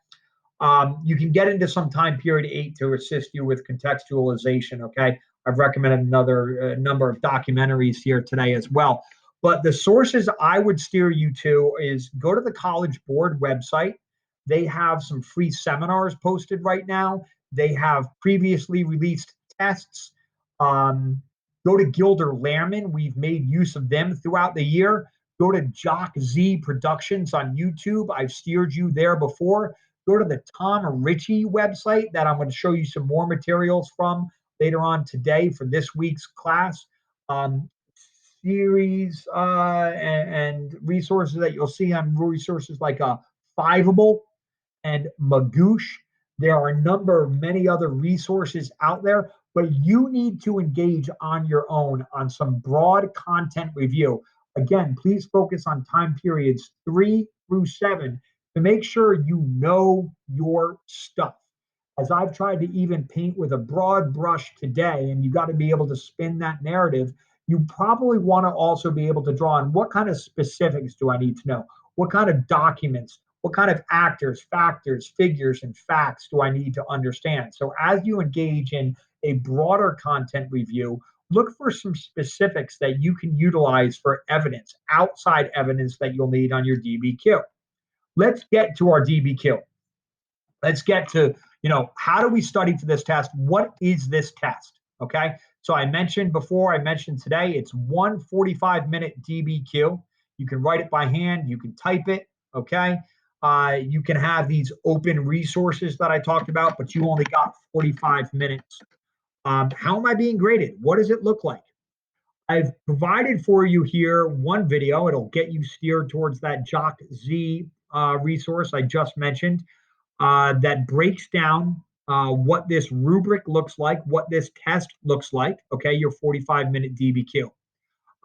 You can get into some time period 8 to assist you with contextualization. Okay. I've recommended another number of documentaries here today as well. But the sources I would steer you to is go to the College Board website. They have some free seminars posted right now. They have previously released tests. Go to Gilder Lehrman. We've made use of them throughout the year. Go to Jock Z Productions on YouTube. I've steered you there before. Go to the Tom Ritchie website that I'm going to show you some more materials from later on today for this week's class. Series and resources that you'll see on resources like Fiveable and Magoosh. There are a number of many other resources out there, but you need to engage on your own on some broad content review. Again, please focus on time periods 3 through 7 to make sure you know your stuff. As I've tried to even paint with a broad brush today, and you got to be able to spin that narrative, you probably want to also be able to draw on what kind of specifics do I need to know? What kind of documents? What kind of actors, factors, figures, and facts do I need to understand? So as you engage in a broader content review, look for some specifics that you can utilize for evidence, outside evidence that you'll need on your DBQ. Let's get to our DBQ. Let's get to, how do we study for this test? What is this test? Okay. So I mentioned before, I mentioned today, it's 1 45-minute DBQ. You can write it by hand, you can type it. Okay. You can have these open resources that I talked about, but you only got 45 minutes. How am I being graded? What does it look like? I've provided for you here one video. It'll get you steered towards that Jock Z resource I just mentioned that breaks down what this rubric looks like, what this test looks like, okay, your 45-minute DBQ.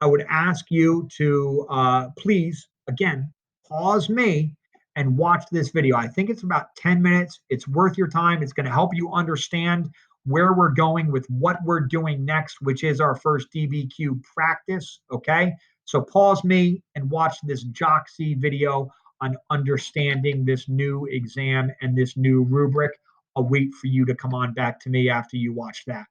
I would ask you to please, again, pause me and watch this video. I think it's about 10 minutes. It's worth your time. It's going to help you understand where we're going with what we're doing next, which is our first DBQ practice. Okay. So pause me and watch this Joxy video on understanding this new exam and this new rubric. I'll wait for you to come on back to me after you watch that.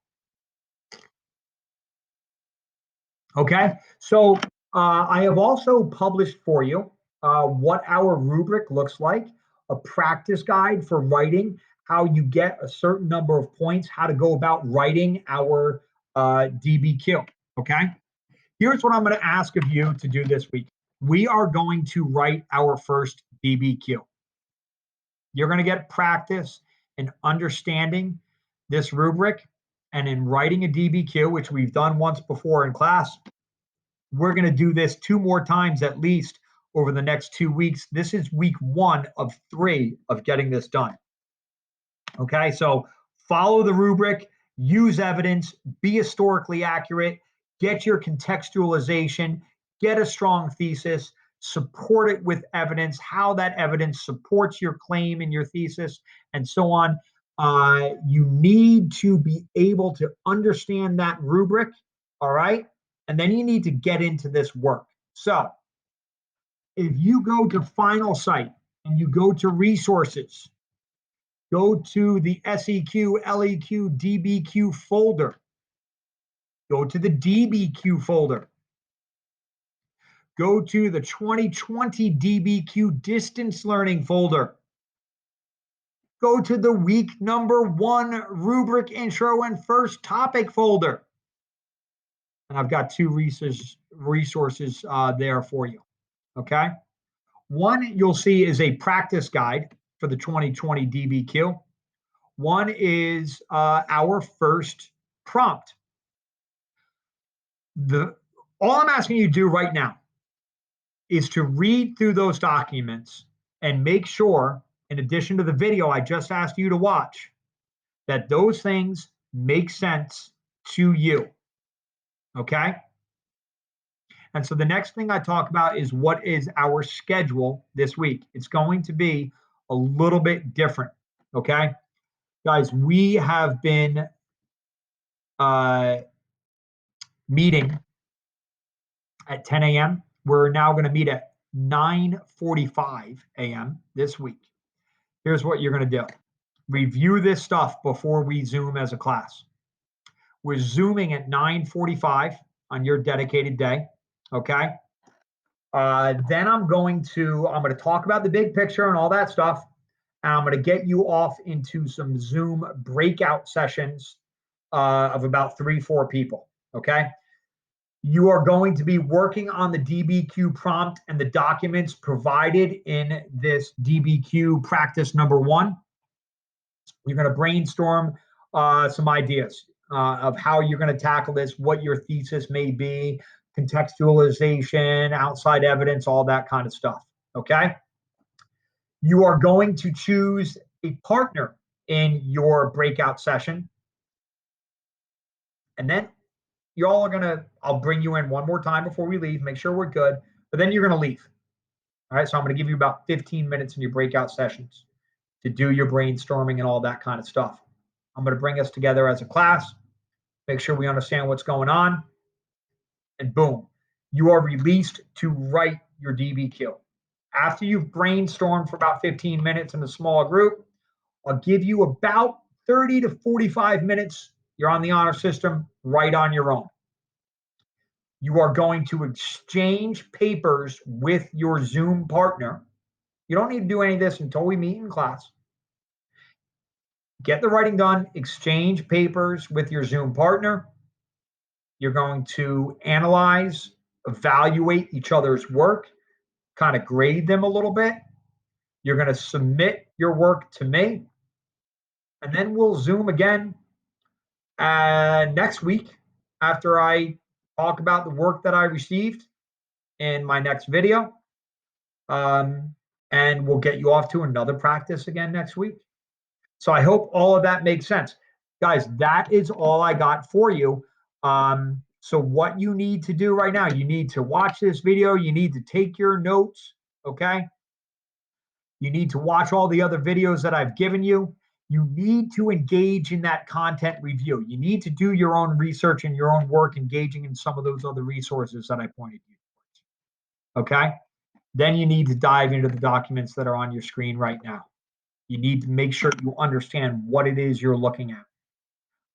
Okay, so I have also published for you what our rubric looks like, a practice guide for writing, how you get a certain number of points, how to go about writing our DBQ. Okay, here's what I'm going to ask of you to do this week. We are going to write our first DBQ. You're going to get practice in understanding this rubric and in writing a DBQ, which we've done once before in class. We're going to do this 2 more times at least over the next 2 weeks. This is week 1 of 3 of getting this done. Okay, so follow the rubric, use evidence, be historically accurate, get your contextualization, get a strong thesis, support it with evidence, how that evidence supports your claim in your thesis, and so on. You need to be able to understand that rubric, all right? And then you need to get into this work. So if you go to Final Site and you go to Resources, go to the SEQ, LEQ, DBQ folder, go to the DBQ folder, go to the 2020 DBQ distance learning folder, go to the week number 1 rubric intro and first topic folder. And I've got 2 resources there for you. Okay. One you'll see is a practice guide for the 2020 DBQ. One is our first prompt. All I'm asking you to do right now is to read through those documents and make sure, in addition to the video I just asked you to watch, that those things make sense to you. Okay? And so the next thing I talk about is what is our schedule this week. It's going to be a little bit different. Okay? Guys, we have been meeting at 10 a.m. We're now going to meet at 9:45 a.m. this week. Here's what you're going to do. Review this stuff before we Zoom as a class. We're Zooming at 9:45 on your dedicated day, okay? Then I'm going to talk about the big picture and all that stuff, and I'm going to get you off into some Zoom breakout sessions of about 3-4 people, okay? You are going to be working on the DBQ prompt and the documents provided in this DBQ practice number 1. You're going to brainstorm some ideas of how you're going to tackle this, what your thesis may be, contextualization, outside evidence, all that kind of stuff. Okay? You are going to choose a partner in your breakout session. And then I'll bring you in one more time before we leave, make sure we're good, but then you're going to leave. All right? So I'm going to give you about 15 minutes in your breakout sessions to do your brainstorming and all that kind of stuff. I'm going to bring us together as a class, make sure we understand what's going on, and boom, you are released to write your DBQ. After you've brainstormed for about 15 minutes in a small group, I'll give you about 30 to 45 minutes. You're on the honor system right on your own. You are going to exchange papers with your Zoom partner. You don't need to do any of this until we meet in class. Get the writing done, exchange papers with your Zoom partner. You're going to analyze, evaluate each other's work, kind of grade them a little bit. You're going to submit your work to me, and then we'll Zoom again next week after I talk about the work that I received in my next video. Um, and we'll get you off to another practice again next week. So I hope all of that makes sense. Guys, that is all I got for you. So what you need to do right now, you need to watch this video. You need to take your notes, okay? You need to watch all the other videos that I've given you. You need to engage in that content review. You need to do your own research and your own work, engaging in some of those other resources that I pointed you towards, okay? Then you need to dive into the documents that are on your screen right now. You need to make sure you understand what it is you're looking at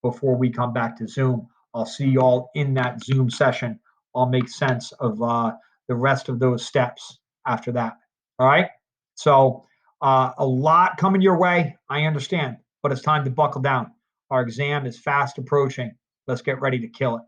before we come back to Zoom. I'll see you all in that Zoom session. I'll make sense of the rest of those steps after that. All right. So a lot coming your way. I understand, but it's time to buckle down. Our exam is fast approaching. Let's get ready to kill it.